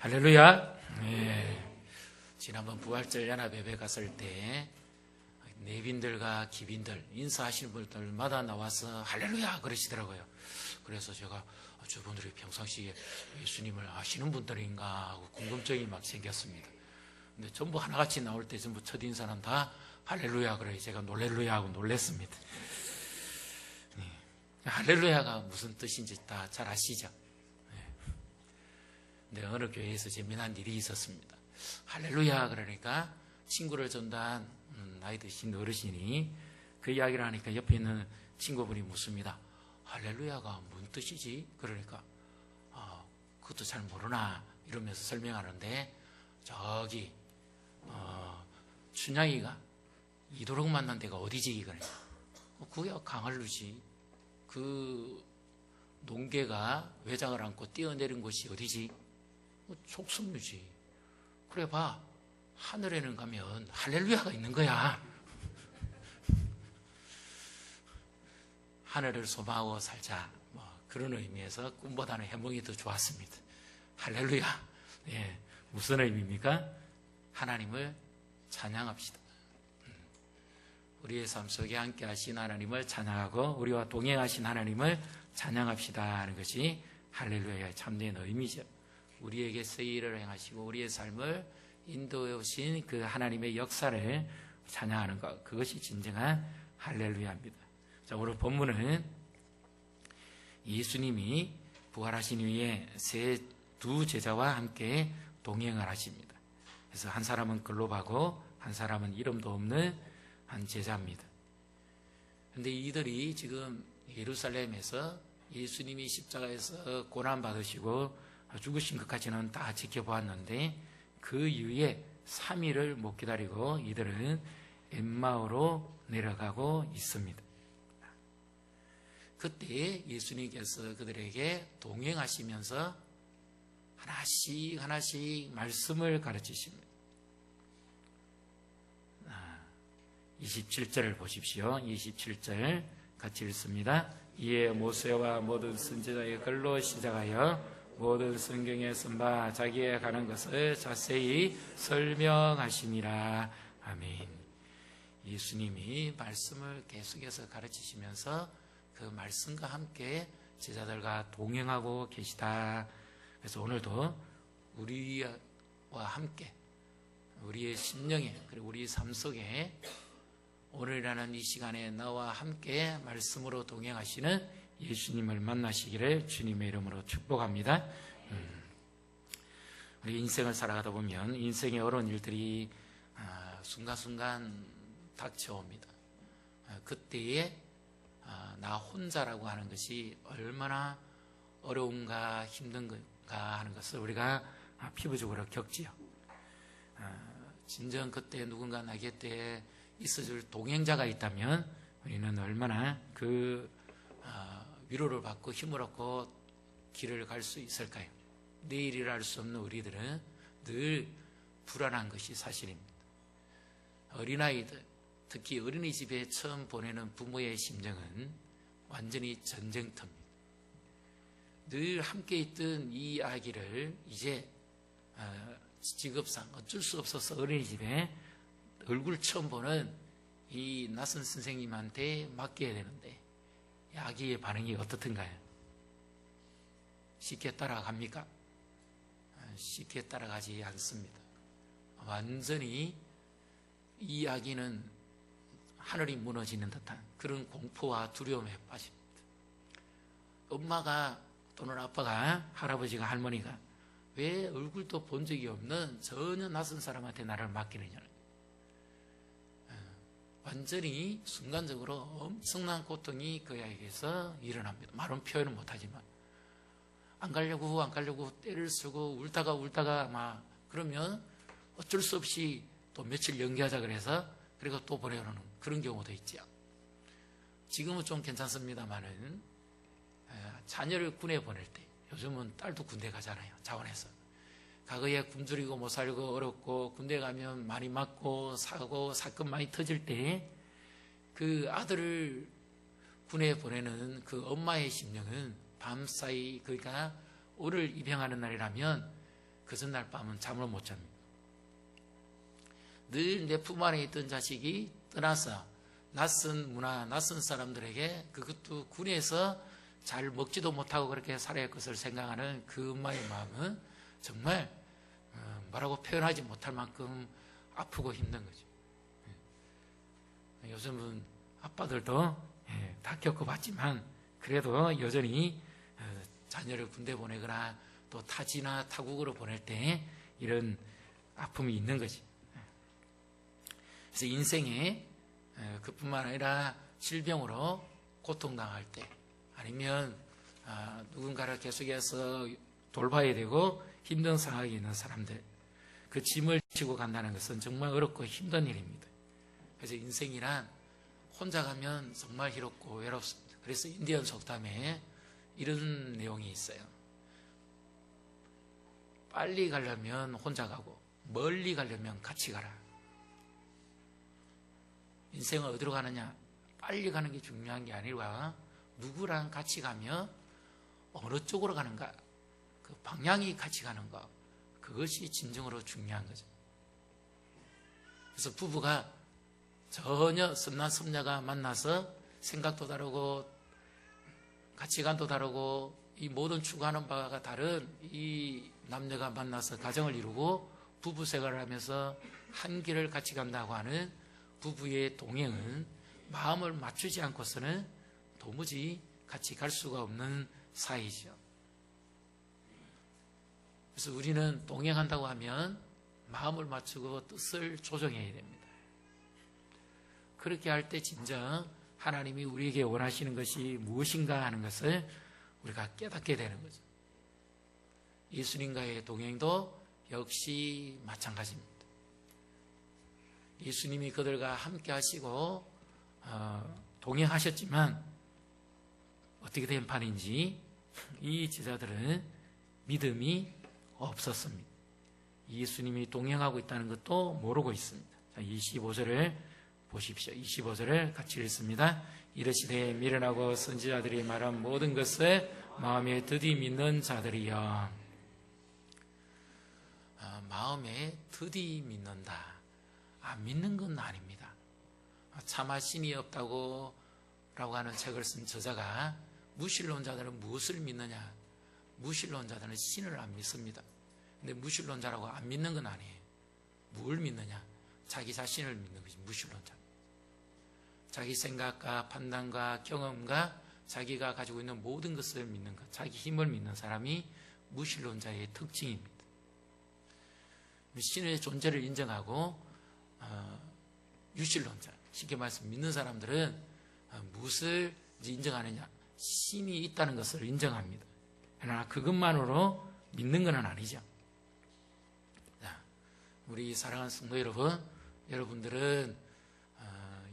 할렐루야. 지난번 부활절 연합예배 갔을 때 내빈들과 기빈들 인사하시는 분들마다 나와서 할렐루야 그러시더라고요. 그래서 제가 저분들이 평상시에 예수님을 아시는 분들인가 하고 궁금증이 막 생겼습니다. 근데 전부 하나같이 나올 때 전부 첫인사는 다 할렐루야 그래요. 제가 놀렐루야 하고 놀랬습니다. 할렐루야가 무슨 뜻인지 다 잘 아시죠? 근데 어느 교회에서 재미난 일이 있었습니다. 할렐루야 그러니까 친구를 전도한 나이 드신 어르신이 그 이야기를 하니까 옆에 있는 친구분이 묻습니다. 할렐루야가 뭔 뜻이지? 그러니까 그것도 잘 모르나 이러면서 설명하는데 저기 춘향이가 이도록 만난 데가 어디지? 그러니까 그게 강할루지. 그 농개가 외장을 안고 뛰어내린 곳이 어디지? 촉성루지. 그래 봐, 하늘에는 가면 할렐루야가 있는 거야. 하늘을 소망하고 살자, 그런 의미에서 꿈보다는 해몽이 더 좋았습니다. 할렐루야. 무슨 의미입니까? 하나님을 찬양합시다. 우리의 삶 속에 함께 하신 하나님을 찬양하고 우리와 동행하신 하나님을 찬양합시다 하는 것이 할렐루야의 참된 의미죠. 우리에게 세일을 행하시고 우리의 삶을 인도해 오신 그 하나님의 역사를 찬양하는 것, 그것이 진정한 할렐루야입니다. 자, 오늘 본문은 예수님이 부활하신 후에 두 제자와 함께 동행을 하십니다. 그래서 한 사람은 글로바고 한 사람은 이름도 없는 한 제자입니다. 그런데 이들이 지금 예루살렘에서 예수님이 십자가에서 고난받으시고 죽으신 것까지는 다 지켜보았는데 그 이후에 3일을 못 기다리고 이들은 엠마오로 내려가고 있습니다. 그때 예수님께서 그들에게 동행하시면서 하나씩 말씀을 가르치십니다. 27절을 보십시오. 27절 같이 읽습니다. 이에 모세와 모든 선지자의 글로 시작하여 모든 성경에 쓴 바 자기의 가는 것을 자세히 설명하시니라. 아멘. 예수님이 말씀을 계속해서 가르치시면서 그 말씀과 함께 제자들과 동행하고 계시다. 그래서 오늘도 우리와 함께 우리의 심령에 그리고 우리 삶 속에 오늘이라는 이 시간에 나와 함께 말씀으로 동행하시는 예수님을 만나시기를 주님의 이름으로 축복합니다. 우리 인생을 살아가다 보면 인생의 어려운 일들이 순간순간 닥쳐옵니다. 그때에 나 혼자라고 하는 것이 얼마나 어려운가 힘든가 하는 것을 우리가 피부적으로 겪지요. 진정 그때 누군가 나 곁에 있어줄 동행자가 있다면 우리는 얼마나 그 위로를 받고 힘을 얻고 길을 갈 수 있을까요? 내일이라 할 수 없는 우리들은 늘 불안한 것이 사실입니다. 어린아이들, 특히 어린이집에 처음 보내는 부모의 심정은 완전히 전쟁터입니다. 늘 함께 있던 이 아기를 이제 직업상 어쩔 수 없어서 어린이집에 얼굴 처음 보는 이 낯선 선생님한테 맡겨야 되는데 아기의 반응이 어떻든가요? 쉽게 따라갑니까? 쉽게 따라가지 않습니다. 완전히 이 아기는 하늘이 무너지는 듯한 그런 공포와 두려움에 빠집니다. 엄마가 또는 아빠가 할아버지가 할머니가 왜 얼굴도 본 적이 없는 전혀 낯선 사람한테 나를 맡기느냐는 완전히 순간적으로 엄청난 고통이 그 아이에게서 일어납니다. 말은 표현은 못하지만 안 가려고 때를 쓰고 울다가 막 그러면 어쩔 수 없이 또 며칠 연기하자 그래서 그리고 또 보내오는 그런 경우도 있죠. 지금은 좀 괜찮습니다만은 자녀를 군에 보낼 때 요즘은 딸도 군대 가잖아요. 자원해서. 과거에 굶주리고 못 살고 어렵고 군대 가면 많이 맞고 사고 사건 많이 터질 때 그 아들을 군에 보내는 그 엄마의 심령은 밤사이 그러니까 오늘 입양하는 날이라면 그 전날 밤은 잠을 못 잡니다. 늘 내 품 안에 있던 자식이 떠나서 낯선 문화, 낯선 사람들에게, 그것도 군에서 잘 먹지도 못하고 그렇게 살아야 할 것을 생각하는 그 엄마의 마음은 정말 뭐라고 표현하지 못할 만큼 아프고 힘든 거죠. 요즘은 아빠들도 다 겪어봤지만 그래도 여전히 자녀를 군대 보내거나 또 타지나 타국으로 보낼 때 이런 아픔이 있는 거지. 그래서 인생에 그뿐만 아니라 질병으로 고통당할 때, 아니면 누군가를 계속해서 돌봐야 되고 힘든 상황에 있는 사람들, 그 짐을 지고 간다는 것은 정말 어렵고 힘든 일입니다. 그래서 인생이란 혼자 가면 정말 괴롭고 외롭습니다. 그래서 인디언 속담에 이런 내용이 있어요. 빨리 가려면 혼자 가고 멀리 가려면 같이 가라. 인생은 어디로 가느냐? 빨리 가는 게 중요한 게 아니라 누구랑 같이 가며 어느 쪽으로 가는가, 그 방향이 같이 가는가, 그것이 진정으로 중요한 거죠. 그래서 부부가 전혀 섭남섭녀가 만나서 생각도 다르고 가치관도 다르고 이 모든 추구하는 바가 다른 이 남녀가 만나서 가정을 이루고 부부 생활을 하면서 한 길을 같이 간다고 하는 부부의 동행은 마음을 맞추지 않고서는 도무지 같이 갈 수가 없는 사이죠. 그래서 우리는 동행한다고 하면 마음을 맞추고 뜻을 조정해야 됩니다. 그렇게 할 때 진정 하나님이 우리에게 원하시는 것이 무엇인가 하는 것을 우리가 깨닫게 되는 거죠. 예수님과의 동행도 역시 마찬가지입니다. 예수님이 그들과 함께 하시고 동행하셨지만 어떻게 된 판인지 이 제자들은 믿음이 없었습니다. 예수님이 동행하고 있다는 것도 모르고 있습니다. 자, 25절을 보십시오. 25절을 같이 읽습니다. 이르시되 미련하고 선지자들이 말한 모든 것을 마음에 드디 믿는 자들이여. 마음에 드디 믿는다. 믿는 건 아닙니다. 차마 신이 없다고 라고 하는 책을 쓴 저자가 무신론자들은 무엇을 믿느냐? 무신론자들은 신을 안 믿습니다. 근데 무신론자라고 안 믿는 건 아니에요. 뭘 믿느냐? 자기 자신을 믿는 것이 무신론자. 자기 생각과 판단과 경험과 자기가 가지고 있는 모든 것을 믿는 것, 자기 힘을 믿는 사람이 무신론자의 특징입니다. 신의 존재를 인정하고 유신론자, 쉽게 말해서 믿는 사람들은 무엇을 인정하느냐? 신이 있다는 것을 인정합니다. 그러나 그것만으로 믿는 건 아니죠. 우리 사랑하는 성도 여러분, 여러분들은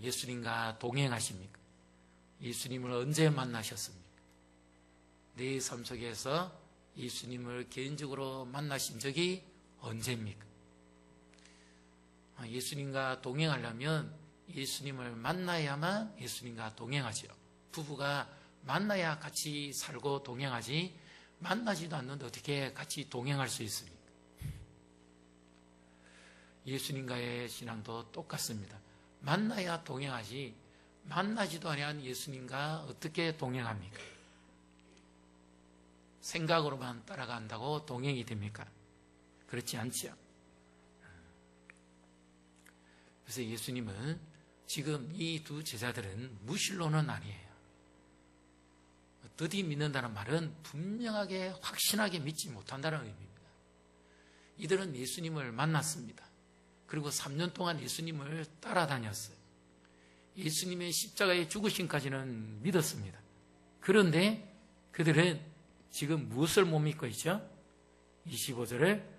예수님과 동행하십니까? 예수님을 언제 만나셨습니까? 내 삶 속에서 예수님을 개인적으로 만나신 적이 언제입니까? 예수님과 동행하려면 예수님을 만나야만 예수님과 동행하죠. 부부가 만나야 같이 살고 동행하지, 만나지도 않는데 어떻게 같이 동행할 수 있습니까? 예수님과의 신앙도 똑같습니다. 만나야 동행하지, 만나지도 않은 예수님과 어떻게 동행합니까? 생각으로만 따라간다고 동행이 됩니까? 그렇지 않지요. 그래서 예수님은 지금 이 두 제자들은 무신론은 아니에요. 드디 믿는다는 말은 분명하게 확신하게 믿지 못한다는 의미입니다. 이들은 예수님을 만났습니다. 그리고 3년 동안 예수님을 따라다녔어요. 예수님의 십자가의 죽으심까지는 믿었습니다. 그런데 그들은 지금 무엇을 못 믿고 있죠? 25절을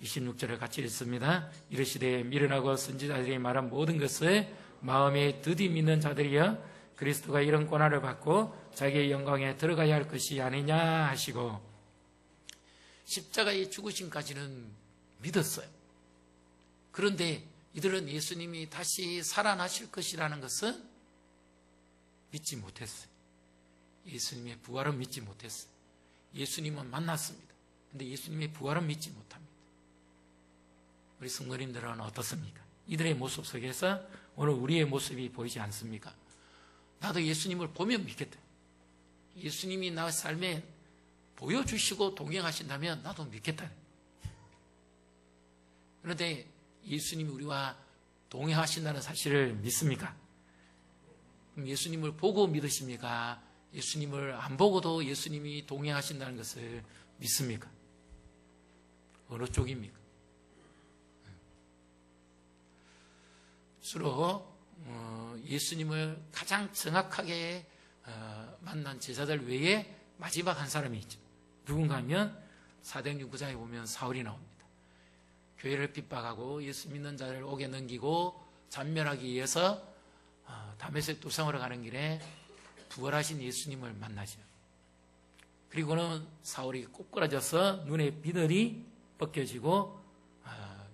26절을 같이 읽습니다. 이르시되 미련하고 선지자들이 말한 모든 것을 마음에 드디 믿는 자들이여 그리스도가 이런 고난을 받고 자기의 영광에 들어가야 할 것이 아니냐 하시고, 십자가의 죽으심까지는 믿었어요. 그런데 이들은 예수님이 다시 살아나실 것이라는 것은 믿지 못했어요. 예수님의 부활은 믿지 못했어요. 예수님은 만났습니다. 그런데 예수님의 부활은 믿지 못합니다. 우리 성도님들은 어떻습니까? 이들의 모습 속에서 오늘 우리의 모습이 보이지 않습니까? 나도 예수님을 보면 믿겠다. 예수님이 나의 삶에 보여주시고 동행하신다면 나도 믿겠다. 그런데 예수님이 우리와 동행하신다는 사실을 믿습니까? 그럼 예수님을 보고 믿으십니까? 예수님을 안 보고도 예수님이 동행하신다는 것을 믿습니까? 어느 쪽입니까? 주로 예수님을 가장 정확하게 만난 제자들 외에 마지막 한 사람이 있죠. 누군가 하면 사도행전 9장에 보면 사울이 나옵니다. 교회를 핍박하고 예수 믿는 자를 옥에 넘기고 잔멸하기 위해서 다메섹 도성으로 가는 길에 부활하신 예수님을 만나죠. 그리고는 사울이 꼬꾸라져서 눈에 비늘이 벗겨지고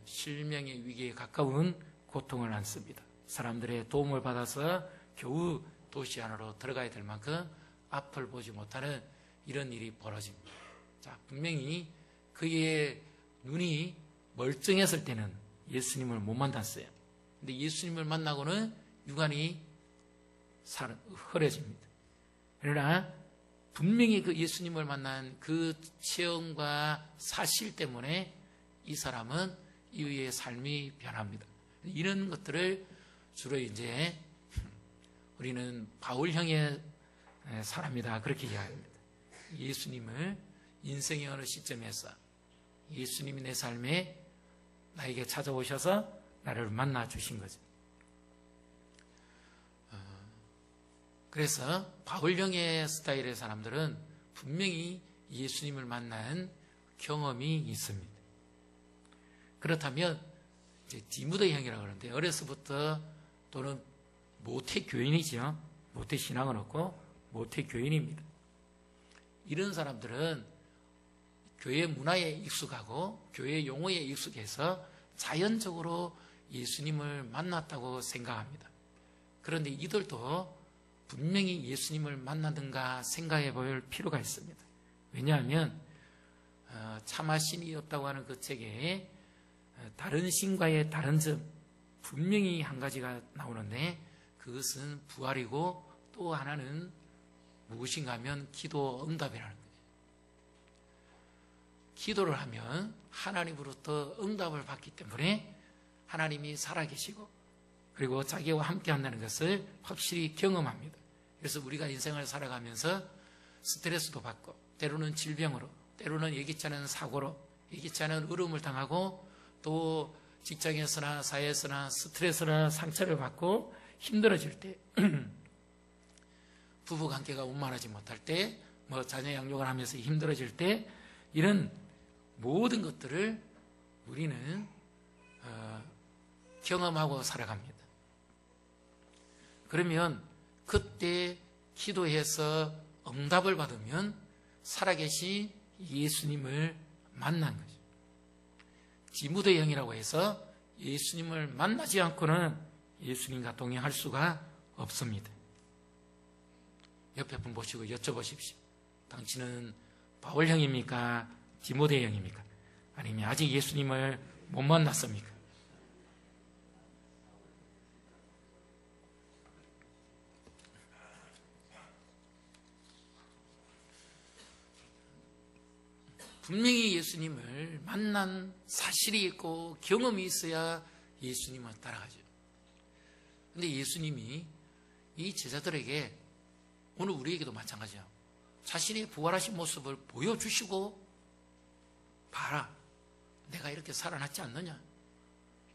실명의 위기에 가까운 고통을 안습니다. 사람들의 도움을 받아서 겨우 도시 안으로 들어가야 될 만큼 앞을 보지 못하는 이런 일이 벌어집니다. 자, 분명히 그의 눈이 멀쩡했을 때는 예수님을 못 만났어요. 근데 예수님을 만나고는 육안이 흐려집니다. 그러나 분명히 그 예수님을 만난 그 체험과 사실 때문에 이 사람은 이후의 삶이 변합니다. 이런 것들을 주로 이제 우리는 바울형의 사람이다 그렇게 이야기합니다. 예수님을 인생의 어느 시점에서 예수님이 내 삶에 나에게 찾아오셔서 나를 만나 주신 거죠. 그래서 바울형의 스타일의 사람들은 분명히 예수님을 만난 경험이 있습니다. 그렇다면 이제 디모데형이라고 그러는데 어려서부터 또는 모태 교인이죠. 모태 신앙은 없고 모태 교인입니다. 이런 사람들은 교회 문화에 익숙하고 교회 용어에 익숙해서 자연적으로 예수님을 만났다고 생각합니다. 그런데 이들도 분명히 예수님을 만나든가 생각해 볼 필요가 있습니다. 왜냐하면 참하신이 없다고 하는 그 책에 다른 신과의 다른 점 분명히 한 가지가 나오는데 그것은 부활이고 또 하나는 무엇인가 하면 기도 응답이라는 거예요. 기도를 하면 하나님으로부터 응답을 받기 때문에 하나님이 살아계시고 그리고 자기와 함께 한다는 것을 확실히 경험합니다. 그래서 우리가 인생을 살아가면서 스트레스도 받고 때로는 질병으로 때로는 예기치 않은 사고로 예기치 않은 어려움을 당하고 또 직장에서나 사회에서나 스트레스나 상처를 받고 힘들어질 때 부부관계가 원만하지 못할 때 뭐 자녀 양육을 하면서 힘들어질 때 이런 모든 것들을 우리는 경험하고 살아갑니다. 그러면 그때 기도해서 응답을 받으면 살아계신 예수님을 만난 거죠. 디모데형이라고 해서 예수님을 만나지 않고는 예수님과 동행할 수가 없습니다. 옆에 분 보시고 여쭤보십시오. 당신은 바울형입니까? 디모데형입니까? 아니면 아직 예수님을 못 만났습니까? 분명히 예수님을 만난 사실이 있고 경험이 있어야 예수님을 따라가죠. 그런데 예수님이 이 제자들에게 오늘 우리에게도 마찬가지야. 자신의 부활하신 모습을 보여주시고 봐라. 내가 이렇게 살아났지 않느냐.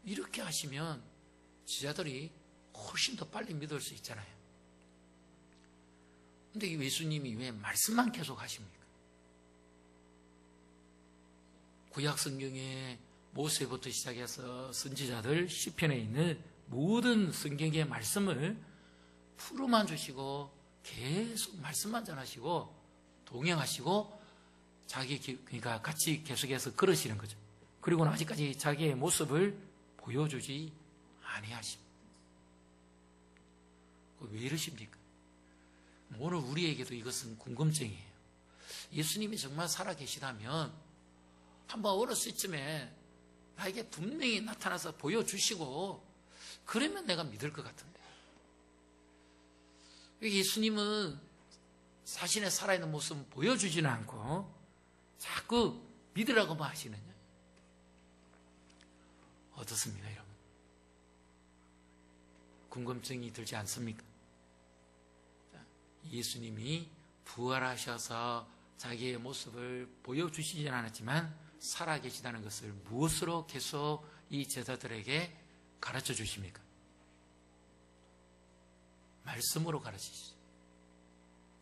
이렇게 하시면 제자들이 훨씬 더 빨리 믿을 수 있잖아요. 그런데 예수님이 왜 말씀만 계속 하십니까? 구약 성경에 모세부터 시작해서 선지자들 시편에 있는 모든 성경의 말씀을 풀어만 주시고 계속 말씀만 전하시고 동행하시고 그러니까 같이 계속해서 걸으시는 거죠. 그리고는 아직까지 자기의 모습을 보여주지 아니하십니다. 왜 이러십니까? 오늘 우리에게도 이것은 궁금증이에요. 예수님이 정말 살아계시다면 한번 어느 시점에 나에게 분명히 나타나서 보여주시고 그러면 내가 믿을 것 같은데, 예수님은 자신의 살아있는 모습을 보여주지는 않고 자꾸 믿으라고만 하시느냐? 어떻습니까, 여러분? 궁금증이 들지 않습니까? 예수님이 부활하셔서 자기의 모습을 보여주시진 않았지만 살아계시다는 것을 무엇으로 계속 이 제자들에게 가르쳐 주십니까? 말씀으로 가르치시죠.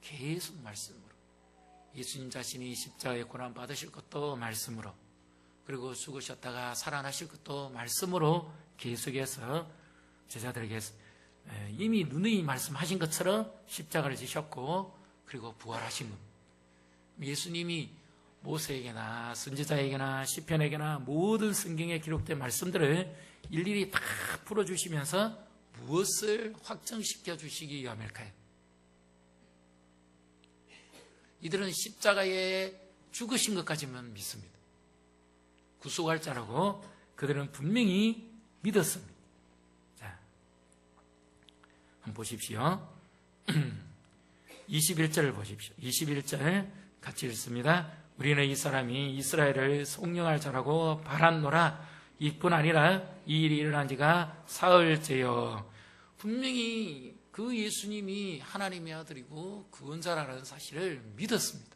계속 말씀으로. 예수님 자신이 십자가에 고난 받으실 것도 말씀으로, 그리고 죽으셨다가 살아나실 것도 말씀으로 계속해서 제자들에게 이미 누누이 말씀하신 것처럼 십자가를 지셨고 그리고 부활하신 겁니다. 예수님이 모세에게나 선지자에게나 시편에게나 모든 성경에 기록된 말씀들을 일일이 다 풀어주시면서 무엇을 확정시켜 주시기 위함일까요? 이들은 십자가에 죽으신 것까지만 믿습니다. 구속할 자라고 그들은 분명히 믿었습니다. 자, 한번 보십시오. 21절을 보십시오. 21절 같이 읽습니다. 우리는 이 사람이 이스라엘을 속령할 자라고 바랐노라. 이뿐 아니라 이 일이 일어난 지가 사흘째요. 분명히 그 예수님이 하나님의 아들이고 구원자라는 사실을 믿었습니다.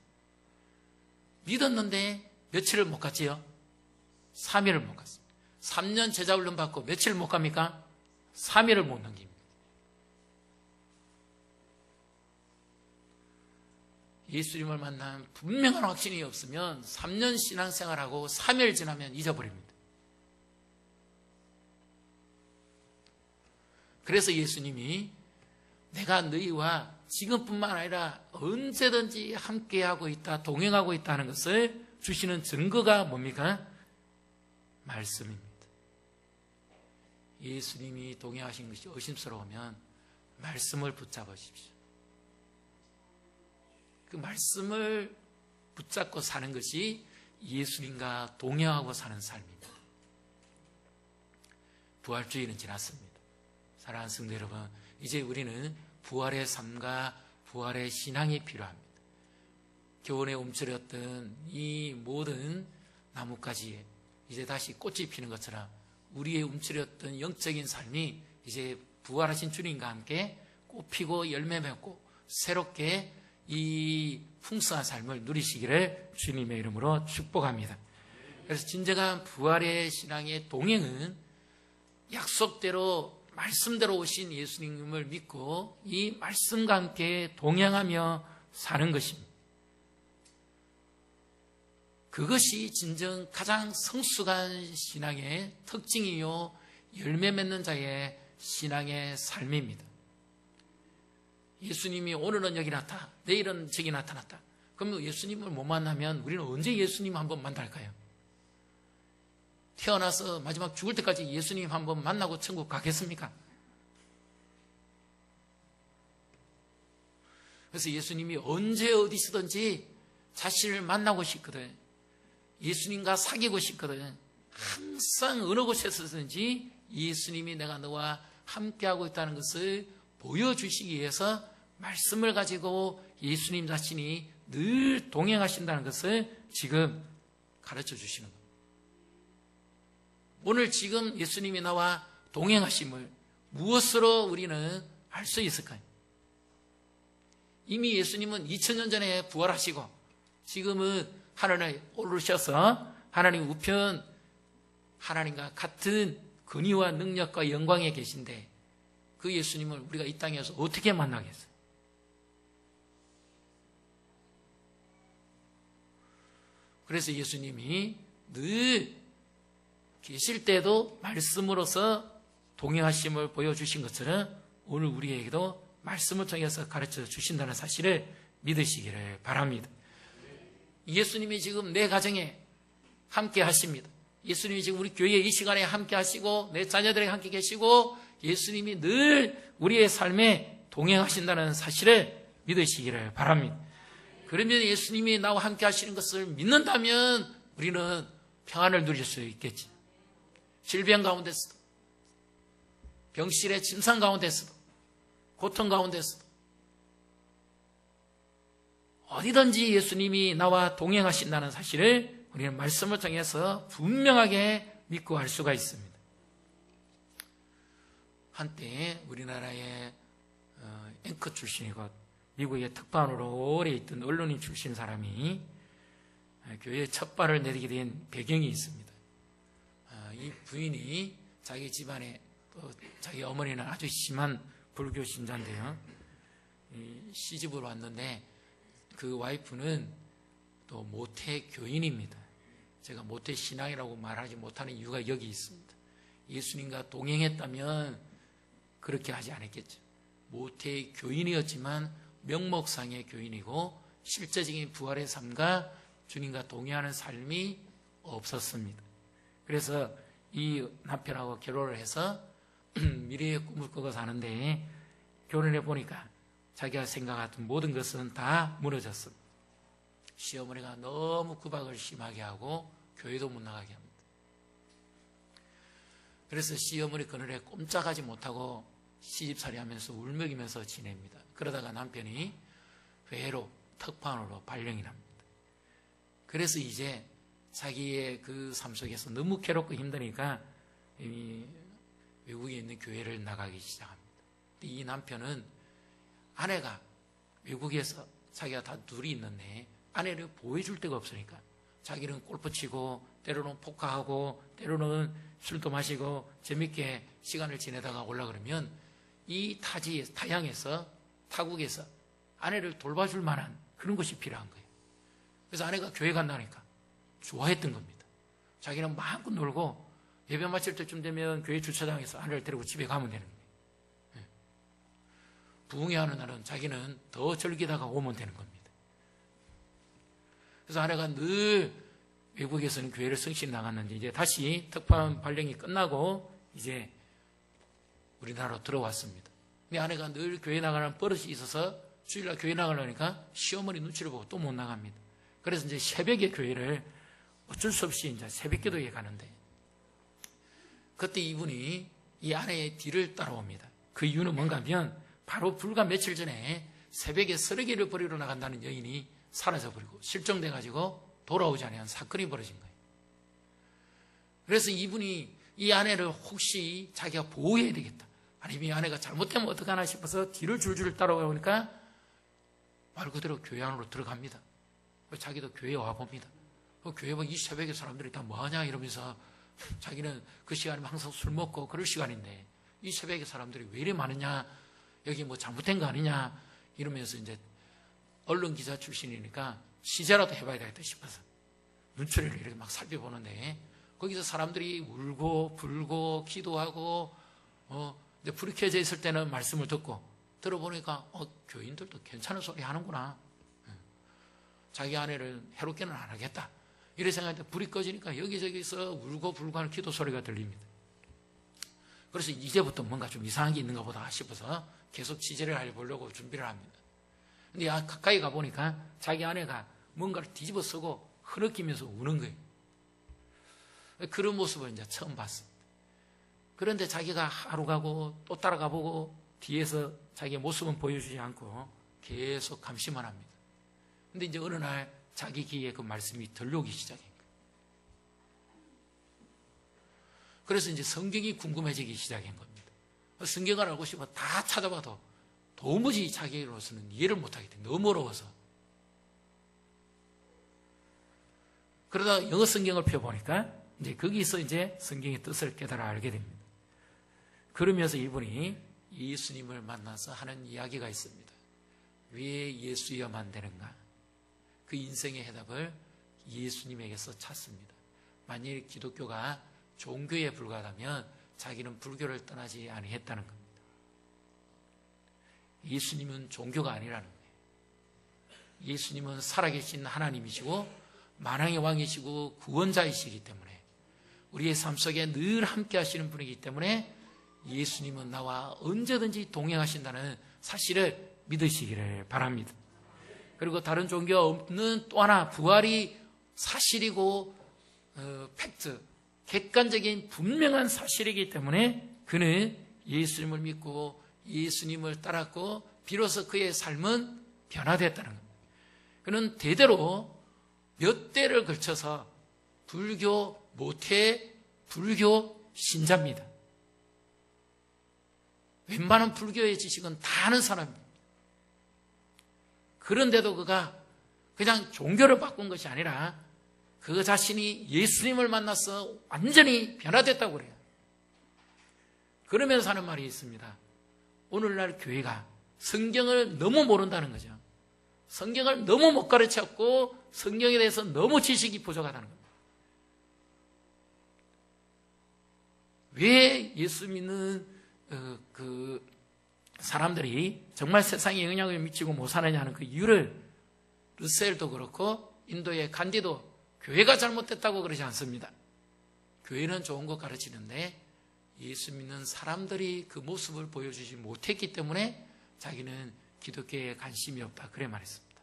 믿었는데 며칠을 못 갔지요? 3일을 못 갔습니다. 3년 제자훈련 받고 며칠 못 갑니까? 3일을 못 넘깁니다. 예수님을 만난 분명한 확신이 없으면 3년 신앙생활하고 3일 지나면 잊어버립니다. 그래서 예수님이 내가 너희와 지금뿐만 아니라 언제든지 함께하고 있다, 동행하고 있다는 것을 주시는 증거가 뭡니까? 말씀입니다. 예수님이 동행하신 것이 의심스러우면 말씀을 붙잡으십시오. 그 말씀을 붙잡고 사는 것이 예수님과 동행하고 사는 삶입니다. 부활주의는 지났습니다. 사랑하는 성도 여러분, 이제 우리는 부활의 삶과 부활의 신앙이 필요합니다. 교원에 움츠렸던 이 모든 나뭇가지에 이제 다시 꽃이 피는 것처럼 우리의 움츠렸던 영적인 삶이 이제 부활하신 주님과 함께 꽃피고 열매 맺고 새롭게 이 풍성한 삶을 누리시기를 주님의 이름으로 축복합니다. 그래서 진정한 부활의 신앙의 동행은 약속대로 말씀대로 오신 예수님을 믿고 이 말씀과 함께 동행하며 사는 것입니다. 그것이 진정 가장 성숙한 신앙의 특징이요 열매 맺는 자의 신앙의 삶입니다. 예수님이 오늘은 여기 나타나, 내일은 저기 나타났다. 그럼 예수님을 못 만나면 우리는 언제 예수님 한번 만날까요? 태어나서 마지막 죽을 때까지 예수님 한번 만나고 천국 가겠습니까? 그래서 예수님이 언제 어디서든지 자신을 만나고 싶거든. 예수님과 사귀고 싶거든. 항상 어느 곳에서든지 예수님이 내가 너와 함께하고 있다는 것을 보여주시기 위해서 말씀을 가지고 예수님 자신이 늘 동행하신다는 것을 지금 가르쳐 주시는 겁니다. 오늘 지금 예수님이 나와 동행하심을 무엇으로 우리는 알 수 있을까요? 이미 예수님은 2000년 전에 부활하시고 지금은 하늘에 오르셔서 하나님 우편 하나님과 같은 권위와 능력과 영광에 계신데 그 예수님을 우리가 이 땅에서 어떻게 만나겠어요? 그래서 예수님이 늘 계실 때도 말씀으로서 동행하심을 보여주신 것처럼 오늘 우리에게도 말씀을 통해서 가르쳐 주신다는 사실을 믿으시기를 바랍니다. 예수님이 지금 내 가정에 함께 하십니다. 예수님이 지금 우리 교회에 이 시간에 함께 하시고 내 자녀들에게 함께 계시고 예수님이 늘 우리의 삶에 동행하신다는 사실을 믿으시기를 바랍니다. 그러면 예수님이 나와 함께 하시는 것을 믿는다면 우리는 평안을 누릴 수 있겠지. 질병 가운데서도, 병실의 침상 가운데서도, 고통 가운데서도 어디든지 예수님이 나와 동행하신다는 사실을 우리는 말씀을 통해서 분명하게 믿고 알 수가 있습니다. 한때 우리나라의 앵커 출신이고 미국의 특파원으로 오래 있던 언론인 출신 사람이 교회에 첫 발을 내디게 된 배경이 있습니다. 이 부인이 자기 집안에 또 자기 어머니는 아주 심한 불교 신자인데요. 시집을 왔는데 그 와이프는 또 모태 교인입니다. 제가 모태 신앙이라고 말하지 못하는 이유가 여기 있습니다. 예수님과 동행했다면 그렇게 하지 않았겠죠. 모태 교인이었지만 명목상의 교인이고 실제적인 부활의 삶과 주님과 동행하는 삶이 없었습니다. 그래서 이 남편하고 결혼을 해서 미래의 꿈을 꾸고 사는데 결혼해 보니까 자기가 생각했던 모든 것은 다 무너졌습니다. 시어머니가 너무 구박을 심하게 하고 교회도 못 나가게 합니다. 그래서 시어머니 그늘에 꼼짝하지 못하고 시집살이 하면서 울먹이면서 지냅니다. 그러다가 남편이 회로 특파원으로 발령이 납니다. 그래서 이제 자기의 그 삶 속에서 너무 괴롭고 힘드니까 외국에 있는 교회를 나가기 시작합니다. 이 남편은 아내가 외국에서 자기가 다 둘이 있는데 아내를 보호해줄 데가 없으니까 자기는 골프 치고 때로는 포카하고 때로는 술도 마시고 재밌게 시간을 지내다가 올라그러면 이 타양에서 타국에서 아내를 돌봐줄 만한 그런 것이 필요한 거예요. 그래서 아내가 교회 간다니까 좋아했던 겁니다. 자기는 마음껏 놀고 예배 마칠 때쯤 되면 교회 주차장에서 아내를 데리고 집에 가면 되는 거예요. 부흥회하는 날은 자기는 더 즐기다가 오면 되는 겁니다. 그래서 아내가 늘 외국에서는 교회를 성실히 나갔는데 이제 다시 특파원 발령이 끝나고 이제 우리나라로 들어왔습니다. 근데 아내가 늘 교회 나가는 버릇이 있어서 주일날 교회 나가려니까 시어머니 눈치를 보고 또 못 나갑니다. 그래서 이제 새벽에 교회를 어쩔 수 없이 이제 새벽 기도에 가는데 그때 이분이 이 아내의 뒤를 따라옵니다. 그 이유는 뭔가 하면 바로 불과 며칠 전에 새벽에 쓰레기를 버리러 나간다는 여인이 사라져버리고 실종돼가지고 돌아오지 않은 사건이 벌어진 거예요. 그래서 이분이 이 아내를 혹시 자기가 보호해야 되겠다. 아니면 이 아내가 잘못되면 어떡하나 싶어서 뒤를 줄줄 따라오니까 말 그대로 교회 안으로 들어갑니다. 자기도 교회에 와봅니다. 교회 이 새벽에 사람들이 다 뭐하냐 이러면서 자기는 그 시간이면 항상 술 먹고 그럴 시간인데 이 새벽에 사람들이 왜 이래 많으냐 여기 뭐 잘못된 거 아니냐 이러면서 이제 언론 기자 출신이니까 시제라도 해봐야 되겠다 싶어서 눈초리를 이렇게 막 살펴보는데 거기서 사람들이 울고 불고 기도하고 이제 불이 켜져 있을 때는 말씀을 듣고 들어보니까 교인들도 괜찮은 소리 하는구나. 자기 아내를 해롭게는 안 하겠다. 이래 생각했는데 불이 꺼지니까 여기저기서 울고 불고 하는 기도 소리가 들립니다. 그래서 이제부터 뭔가 좀 이상한 게 있는가 보다 싶어서 계속 취재를 해보려고 준비를 합니다. 근데 가까이 가보니까 자기 아내가 뭔가를 뒤집어 쓰고 흐느끼면서 우는 거예요. 그런 모습을 이제 처음 봤습니다. 그런데 자기가 하루 가고 또 따라가 보고 뒤에서 자기의 모습은 보여주지 않고 계속 감시만 합니다. 근데 이제 어느 날 자기 귀에 그 말씀이 들려오기 시작한 거예요. 그래서 이제 성경이 궁금해지기 시작한 겁니다. 성경을 알고 싶어 다 찾아봐도 도무지 자기로서는 이해를 못하겠대. 너무 어려워서. 그러다 영어 성경을 펴보니까 이제 거기서 이제 성경의 뜻을 깨달아 알게 됩니다. 그러면서 이분이 예수님을 만나서 하는 이야기가 있습니다. 왜 예수여만 되는가? 그 인생의 해답을 예수님에게서 찾습니다. 만일 기독교가 종교에 불과하다면 자기는 불교를 떠나지 아니했다는 겁니다. 예수님은 종교가 아니라는 거예요. 예수님은 살아계신 하나님이시고 만왕의 왕이시고 구원자이시기 때문에 우리의 삶 속에 늘 함께 하시는 분이기 때문에 예수님은 나와 언제든지 동행하신다는 사실을 믿으시기를 바랍니다. 그리고 다른 종교가 없는 또 하나 부활이 사실이고 팩트, 객관적인 분명한 사실이기 때문에 그는 예수님을 믿고 예수님을 따랐고 비로소 그의 삶은 변화됐다는 겁니다. 그는 대대로 몇 대를 걸쳐서 불교 모태 불교 신자입니다. 웬만한 불교의 지식은 다 아는 사람입니다. 그런데도 그가 그냥 종교를 바꾼 것이 아니라 그 자신이 예수님을 만나서 완전히 변화됐다고 그래요. 그러면서 하는 말이 있습니다. 오늘날 교회가 성경을 너무 모른다는 거죠. 성경을 너무 못 가르쳤고 성경에 대해서 너무 지식이 부족하다는 겁니다. 왜 예수 믿는 그 사람들이 정말 세상에 영향을 미치고 못 사느냐 하는 그 이유를 루셀도 그렇고 인도의 간디도 교회가 잘못됐다고 그러지 않습니다. 교회는 좋은 거 가르치는데 예수 믿는 사람들이 그 모습을 보여주지 못했기 때문에 자기는 기독교에 관심이 없다 그래 말했습니다.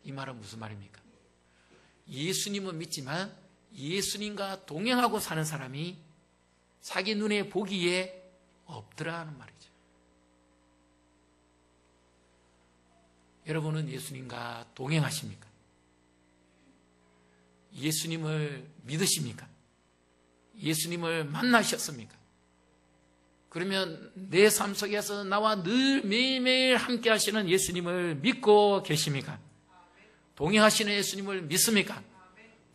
이 말은 무슨 말입니까? 예수님은 믿지만 예수님과 동행하고 사는 사람이 자기 눈에 보기에 없더라는 말이죠. 여러분은 예수님과 동행하십니까? 예수님을 믿으십니까? 예수님을 만나셨습니까? 그러면 내 삶 속에서 나와 늘 매일매일 함께 하시는 예수님을 믿고 계십니까? 동행하시는 예수님을 믿습니까?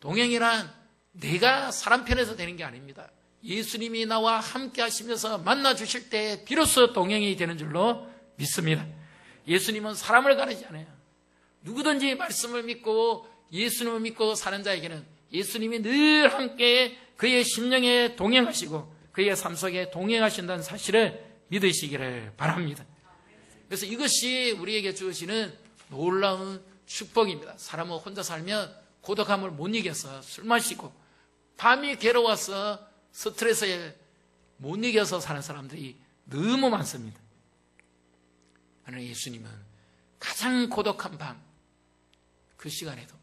동행이란 내가 사람 편에서 되는 게 아닙니다. 예수님이 나와 함께 하시면서 만나 주실 때 비로소 동행이 되는 줄로 믿습니다. 예수님은 사람을 가리지 않아요. 누구든지 말씀을 믿고 예수님을 믿고 사는 자에게는 예수님이 늘 함께 그의 심령에 동행하시고 그의 삶 속에 동행하신다는 사실을 믿으시기를 바랍니다. 그래서 이것이 우리에게 주어지는 놀라운 축복입니다. 사람은 혼자 살면 고독함을 못 이겨서 술 마시고 밤이 괴로워서 스트레스에 못 이겨서 사는 사람들이 너무 많습니다. 그러나 예수님은 가장 고독한 밤, 그 시간에도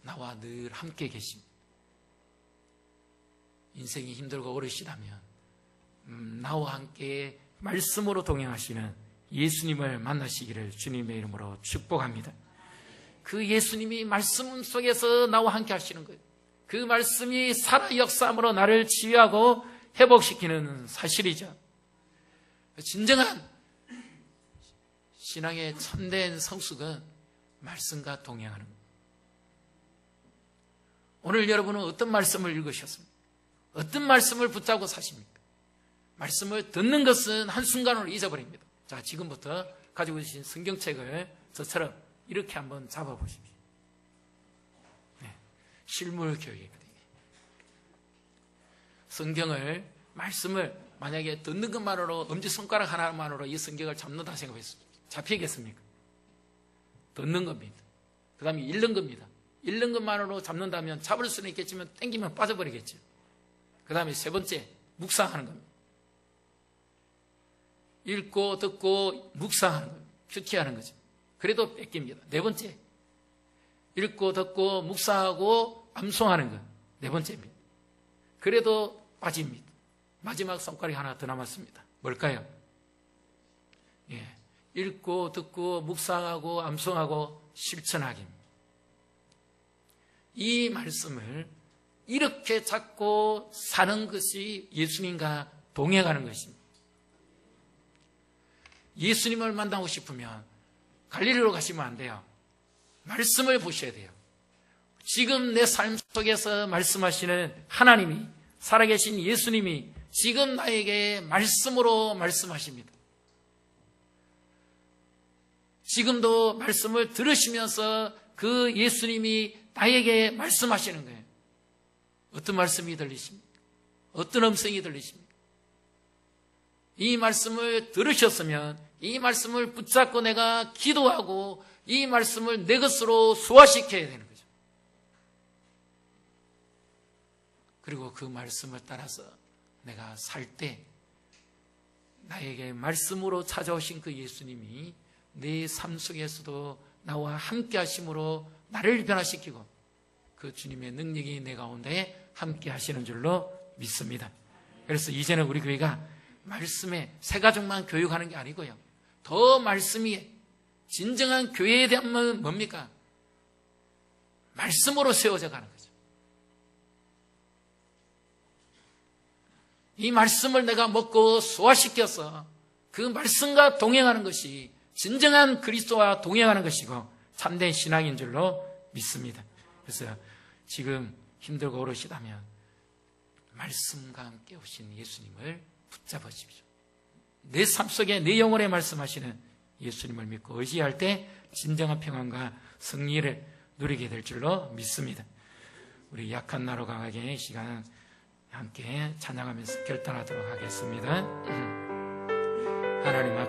나와 늘 함께 계십니다. 인생이 힘들고 어려우시다면 나와 함께 말씀으로 동행하시는 예수님을 만나시기를 주님의 이름으로 축복합니다. 그 예수님이 말씀 속에서 나와 함께 하시는 거예요. 그 말씀이 살아 역사함으로 나를 치유하고 회복시키는 사실이죠. 진정한 신앙의 참된 성숙은 말씀과 동행하는 거예요. 오늘 여러분은 어떤 말씀을 읽으셨습니까? 어떤 말씀을 붙잡고 사십니까? 말씀을 듣는 것은 한순간으로 잊어버립니다. 자, 지금부터 가지고 계신 성경책을 저처럼 이렇게 한번 잡아보십시오. 네, 실물 교육이거든요. 성경을, 말씀을 만약에 듣는 것만으로 엄지손가락 하나만으로 이 성경을 잡는다 생각했습니다. 잡히겠습니까? 듣는 겁니다. 그 다음에 읽는 겁니다. 읽는 것만으로 잡는다면 잡을 수는 있겠지만 땡기면 빠져버리겠죠. 그 다음에 세 번째, 묵상하는 겁니다. 읽고 듣고 묵상하는 겁니다. 큐티하는 거죠. 그래도 뺏깁니다. 네 번째, 읽고 듣고 묵상하고 암송하는 것. 네 번째입니다. 그래도 빠집니다. 마지막 손가락이 하나 더 남았습니다. 뭘까요? 예, 읽고 듣고 묵상하고 암송하고 실천하기입니다. 이 말씀을 이렇게 잡고 사는 것이 예수님과 동행하는 것입니다. 예수님을 만나고 싶으면 갈릴리로 가시면 안 돼요. 말씀을 보셔야 돼요. 지금 내 삶 속에서 말씀하시는 하나님이, 살아계신 예수님이 지금 나에게 말씀으로 말씀하십니다. 지금도 말씀을 들으시면서 그 예수님이 나에게 말씀하시는 거예요. 어떤 말씀이 들리십니까? 어떤 음성이 들리십니까? 이 말씀을 들으셨으면 이 말씀을 붙잡고 내가 기도하고 이 말씀을 내 것으로 소화시켜야 되는 거죠. 그리고 그 말씀을 따라서 내가 살 때 나에게 말씀으로 찾아오신 그 예수님이 내 삶 속에서도 나와 함께 하심으로 나를 변화시키고 그 주님의 능력이 내 가운데 함께 하시는 줄로 믿습니다. 그래서 이제는 우리 교회가 말씀에 새 가족만 교육하는 게 아니고요. 더 말씀이 진정한 교회에 대한 뭡니까? 말씀으로 세워져 가는 거죠. 이 말씀을 내가 먹고 소화시켜서 그 말씀과 동행하는 것이 진정한 그리스도와 동행하는 것이고 참된 신앙인 줄로 믿습니다. 그래서 지금 힘들고 어려우시다면 말씀과 함께 오신 예수님을 붙잡으십시오. 내 삶 속에 내 영혼에 말씀하시는 예수님을 믿고 의지할 때 진정한 평안과 승리를 누리게 될 줄로 믿습니다. 우리 약한 나로 강하게 시간 함께 찬양하면서 결단하도록 하겠습니다. 하나님 앞에